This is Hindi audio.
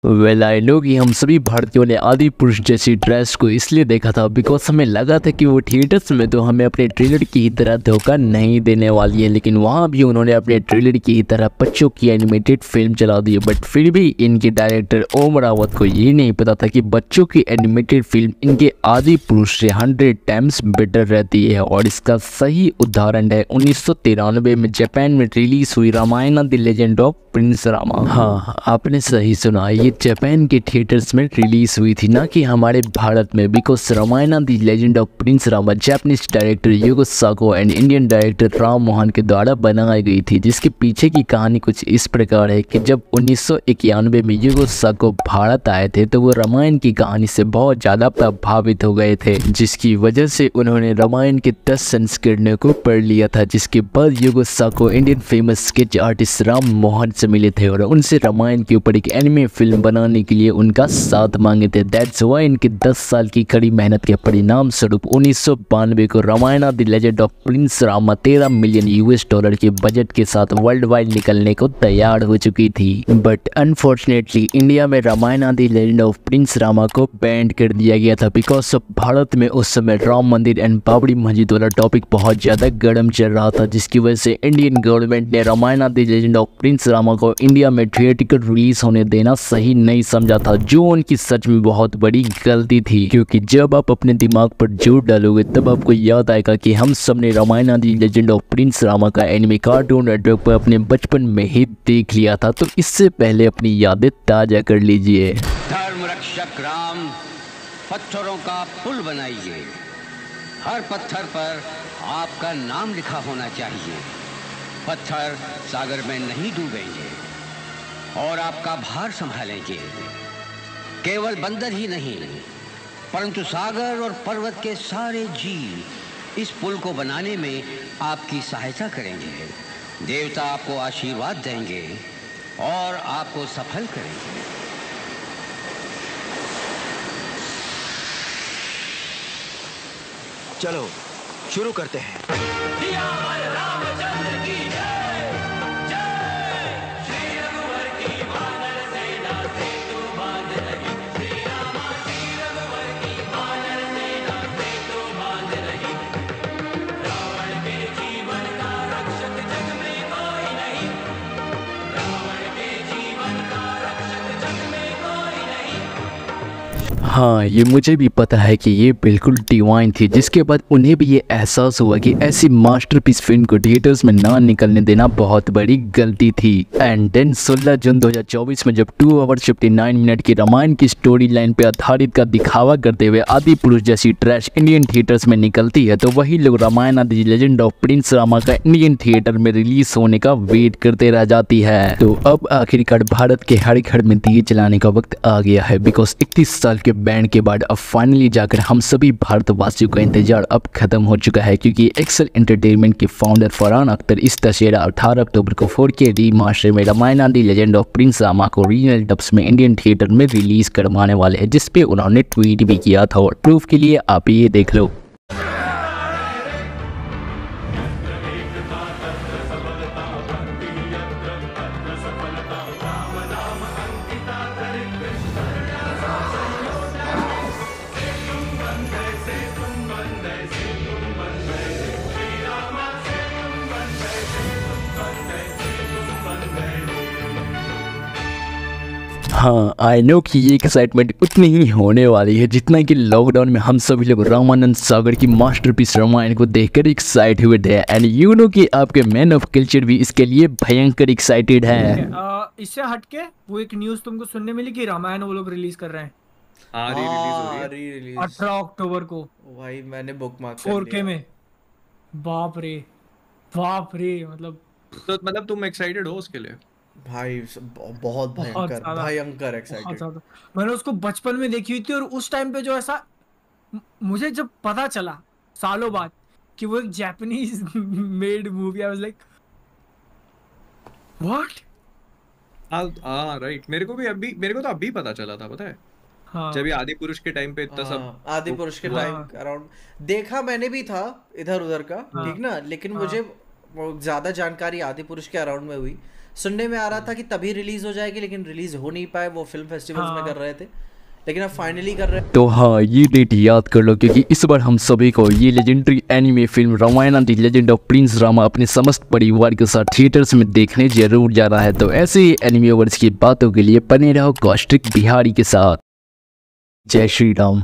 वेल आई नो कि हम सभी भारतीयों ने आदि पुरुष जैसी ड्रेस को इसलिए देखा था बिकॉज हमें लगा था कि वो थिएटर्स में तो हमें अपने ट्रेलर की ही तरह धोखा नहीं देने वाली है, लेकिन वहाँ भी उन्होंने अपने ट्रेलर की ही तरह बच्चों की एनिमेटेड फिल्म चला दी। बट फिर भी इनके डायरेक्टर ओम रावत को ये नहीं पता था कि बच्चों की एनिमेटेड फिल्म इनके आदि पुरुष से 100 टाइम्स बेटर रहती है। और इसका सही उदाहरण है 1993 में जापान में रिलीज हुई Ramayana the legend of prince Rama. हाँ, आपने सही सुना, ये जापान के थिएटर्स में रिलीज हुई थी, ना कि हमारे भारत में। Because Ramayana the legend of prince Rama Japanese director Yugo Sako and Indian director Ram Mohan के द्वारा बनाई गई थी, जिसके पीछे की कहानी कुछ इस प्रकार है कि जब 1991 में युगो साको भारत आए थे तो वो रामायण की कहानी से बहुत ज़्यादा प्रभावित हो गए थे, जिसकी वजह से उन्होंने रामायण के 10 संस्करणों को पढ़ लिया था। जिसके बाद Yugo Sako Indian famous sketch artist Ram Mohan से मिले थे और उनसे रामायण के ऊपर एक एनिमे फिल्म बनाने के लिए उनका साथ मांगे थे। दैट्स व्हाई इनके 10 साल की कड़ी मेहनत के परिणाम स्वरूप 1992 को Ramayana the legend of prince Rama 13 million US dollar के बजट के साथ वर्ल्ड वाइड निकलने को तैयार हो चुकी थी। बट अनफॉर्चुनेटली इंडिया में Ramayana the legend of prince Rama को बैन कर दिया गया था बिकॉज भारत में उस समय राम मंदिर एंड बाबरी मस्जिद वाला टॉपिक बहुत ज्यादा गर्म चल रहा था, जिसकी वजह से इंडियन गवर्नमेंट ने Ramayana the legend of prince Rama को इंडिया में थिएटिकल रिलीज होने देना सही नहीं समझा था, जो उनकी सच में बहुत बड़ी गलती थी। क्योंकि जब आप अपने दिमाग पर जोर डालोगे तब आपको याद आएगा कि हम सब ने Ramayana the legend of prince Rama का एनिमे कार्टून नेटवर्क पर अपने बचपन में ही देख लिया था। तो इससे पहले अपनी यादें ताजा कर लीजिए। धर्म रक्षक राम पत्थरों का पुल बनाइए, हर पत्थर पर आपका नाम लिखा होना चाहिए। पत्थर सागर में नहीं डूबेंगे और आपका भार संभालेंगे। केवल बंदर ही नहीं परंतु सागर और पर्वत के सारे जीव इस पुल को बनाने में आपकी सहायता करेंगे। देवता आपको आशीर्वाद देंगे और आपको सफल करेंगे। चलो शुरू करते हैं। हाँ, ये मुझे भी पता है कि ये बिल्कुल डिवाइन थी, जिसके बाद उन्हें भी ये एहसास हुआ कि ऐसी मास्टरपीस फिल्म को थिएटर्स में ना निकलने देना बहुत बड़ी गलती थी। एंड देन 16 जून 2024 में जब 2 आवर 59 मिनट की रामायण की स्टोरी लाइन पे आधारित का दिखावा करते हुए आदि पुरुष जैसी ट्रैश इंडियन थिएटर्स में निकलती है, तो वही लोग Ramayana the legend of prince Rama का इंडियन थिएटर में रिलीज होने का वेट करते रह जाती है। तो अब आखिरकार भारत के हर घर में दिए जलाने का वक्त आ गया है, बिकॉज 31 साल के बैंड के बाद अब फाइनली जाकर हम सभी भारतवासियों का इंतजार अब खत्म हो चुका है। क्योंकि एक्सेल एंटरटेनमेंट के फाउंडर फरहान अख्तर इस दशहरा 18 अक्टूबर को 4K रीमास्टर में Ramayana the legend of prince Rama को रीजनल डब्स में इंडियन थिएटर में रिलीज करवाने वाले हैं, जिसपे उन्होंने ट्वीट भी किया था। और प्रूफ के लिए आप ये देख लो। हाँ, आई नो कि ये एक्साइटमेंट उतनी ही होने वाली है जितना कि लॉकडाउन में हम सभी लोग रामानंद सागर की मास्टरपीस रामायण को देखकर एक्साइट हुए थे। एंड यू नो कि आपके मैन ऑफ कल्चर भी इसके लिए भयंकर एक्साइटेड है। इससे हटके वो एक न्यूज़ तुमको सुनने मिली कि रामायण वो लोग रिलीज कर रहे हैं। री-रिलीज 18 अक्टूबर को। भाई मैंने बुक मार्क कर 4K में। बाप रे मतलब तो मतलब तुम एक्साइटेड हो उसके लिए? भाई बहुत भयंकर एक्साइटेड। मैंने उसको बचपन में देखी हुई थी और उस टाइम पे जो ऐसा मुझे जब पता चला सालों बाद कि वो एक Japanese made movie, I was like what. Right, मेरे को तो अभी पता चला था, पता है। हाँ। जब ये आदि पुरुष के टाइम पे इतना सब आदि पुरुष के टाइम अराउंड देखा मैंने भी था इधर उधर का, ठीक ना, लेकिन मुझे ज्यादा जानकारी आदि पुरुष के अराउंड में हुई। सुनने में आ रहा था कि तभी रिलीज हो जाएगी, लेकिन रिलीज हो नहीं पाए, वो फिल्म फेस्टिवल्स में कर रहे थे, लेकिन अब फाइनली कर रहे हैं। तो हाँ, ये डेट याद कर लो क्योंकि इस बार हम सभी को ये legendary anime film Ramayana the legend of prince Rama अपने समस्त परिवार के साथ थिएटर्स में देखने जरूर जाना है। तो ऐसे ही एनिमे वर्स की बातों के लिए बने रहो कौशिक बिहारी के साथ। जय श्री राम।